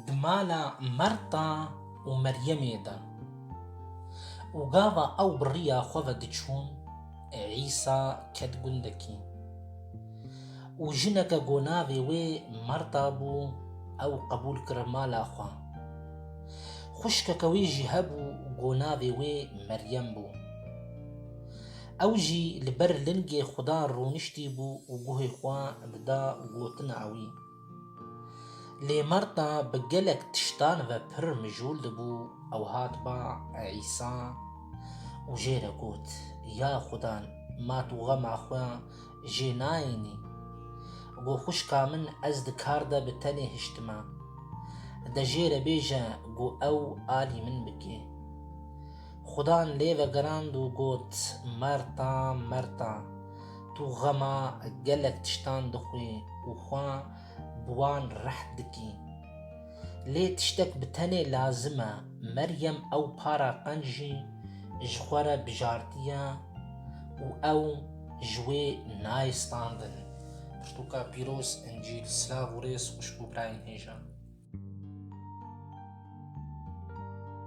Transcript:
دمالا مرتا ومريم دا وقاضا أو بريا خوفا دچون عيسى كد قندكي وجنك قناوي وي مرتا بو أو قبول كرمالا خوا خشك كويجي هبو قناوي وي مريم بو أوجي لبر لنجي خدا رونشتي بو وقوهي خوا بدا وقوتنا عوي لي مرتا بقلك تشتان وبر مجول دبو أو هات با عيسى وجيرا قوت يا خدان ما توغم أخوا جينايني وقو خشكا من أزد كاردا بتاني هشتما دا جيرا بيجا قو أو آلي من بكي خدان ليفا قراندو قوت مرتا مرتا تو غما قلك تشتان دخوي وخوا بوان رح دكي ليه تشتك بتاني لازمة مريم أو بارا قنجي جخورة بجارتيا و أو جوي نايستاندن برتوكا بيروس إنجيل سلاف وريس وشكو براين هيجا